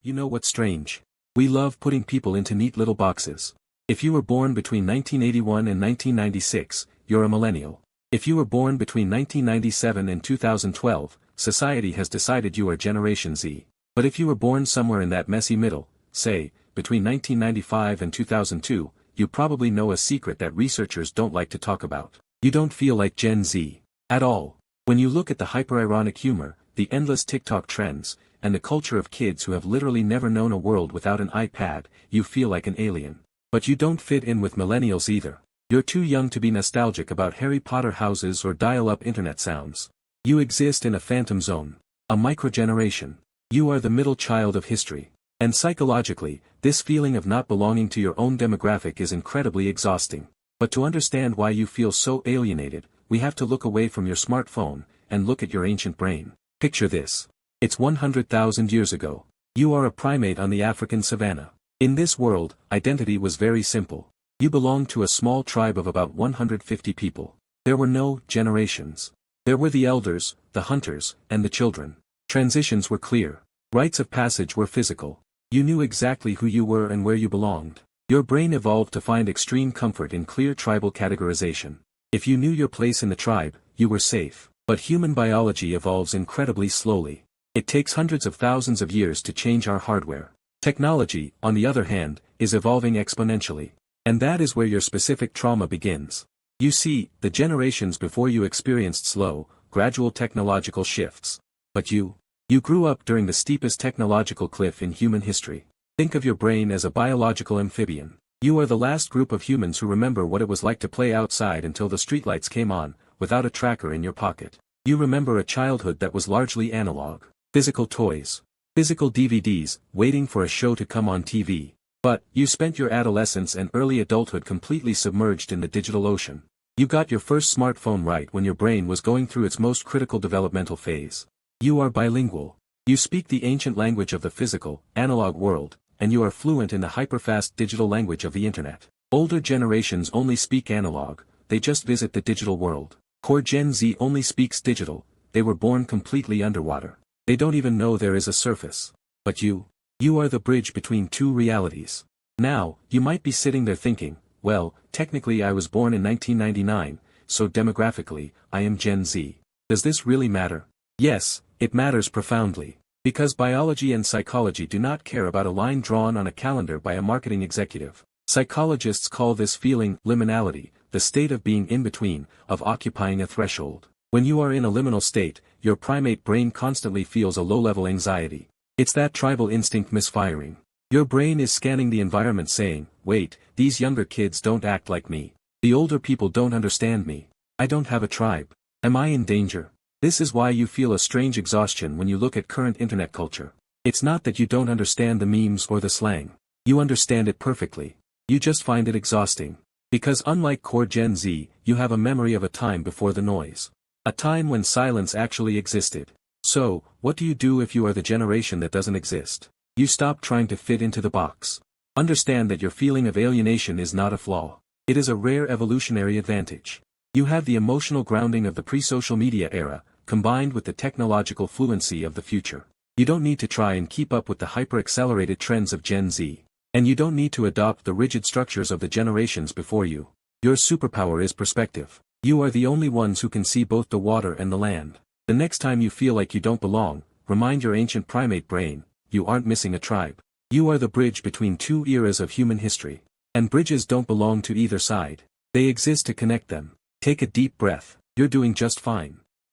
You know what's strange? We love putting people into neat little boxes. If you were born between 1981 and 1996, you're a millennial. If you were born between 1997 and 2012, society has decided you are Generation Z. But if you were born somewhere in that messy middle, say, between 1995 and 2002, you probably know a secret that researchers don't like to talk about. You don't feel like Gen Z. At all. When you look at the hyper-ironic humor, the endless TikTok trends, and the culture of kids who have literally never known a world without an iPad, you feel like an alien. But you don't fit in with millennials either. You're too young to be nostalgic about Harry Potter houses or dial-up internet sounds. You exist in a phantom zone. A microgeneration. You are the middle child of history. And psychologically, this feeling of not belonging to your own demographic is incredibly exhausting. But to understand why you feel so alienated, we have to look away from your smartphone, and look at your ancient brain. Picture this. It's 100,000 years ago. You are a primate on the African savanna. In this world, identity was very simple. You belonged to a small tribe of about 150 people. There were no generations. There were the elders, the hunters, and the children. Transitions were clear. Rites of passage were physical. You knew exactly who you were and where you belonged. Your brain evolved to find extreme comfort in clear tribal categorization. If you knew your place in the tribe, you were safe. But human biology evolves incredibly slowly. It takes hundreds of thousands of years to change our hardware. Technology, on the other hand, is evolving exponentially. And that is where your specific trauma begins. You see, the generations before you experienced slow, gradual technological shifts. But you grew up during the steepest technological cliff in human history. Think of your brain as a biological amphibian. You are the last group of humans who remember what it was like to play outside until the streetlights came on, without a tracker in your pocket. You remember a childhood that was largely analog. Physical toys. Physical DVDs, waiting for a show to come on TV. But, you spent your adolescence and early adulthood completely submerged in the digital ocean. You got your first smartphone right when your brain was going through its most critical developmental phase. You are bilingual. You speak the ancient language of the physical, analog world, and you are fluent in the hyperfast digital language of the internet. Older generations only speak analog, they just visit the digital world. Core Gen Z only speaks digital, they were born completely underwater. They don't even know there is a surface. But you are the bridge between two realities. Now, you might be sitting there thinking, well, technically I was born in 1999, so demographically, I am Gen Z. Does this really matter? Yes, it matters profoundly. Because biology and psychology do not care about a line drawn on a calendar by a marketing executive. Psychologists call this feeling liminality, the state of being in between, of occupying a threshold. When you are in a liminal state, your primate brain constantly feels a low-level anxiety. It's that tribal instinct misfiring. Your brain is scanning the environment saying, wait, these younger kids don't act like me. The older people don't understand me. I don't have a tribe. Am I in danger? This is why you feel a strange exhaustion when you look at current internet culture. It's not that you don't understand the memes or the slang. You understand it perfectly. You just find it exhausting. Because unlike core Gen Z, you have a memory of a time before the noise. A time when silence actually existed. So, what do you do if you are the generation that doesn't exist? You stop trying to fit into the box. Understand that your feeling of alienation is not a flaw. It is a rare evolutionary advantage. You have the emotional grounding of the pre-social media era, combined with the technological fluency of the future. You don't need to try and keep up with the hyper-accelerated trends of Gen Z. And you don't need to adopt the rigid structures of the generations before you. Your superpower is perspective. You are the only ones who can see both the water and the land. The next time you feel like you don't belong, remind your ancient primate brain, you aren't missing a tribe. You are the bridge between two eras of human history. And bridges don't belong to either side. They exist to connect them. Take a deep breath. You're doing just fine.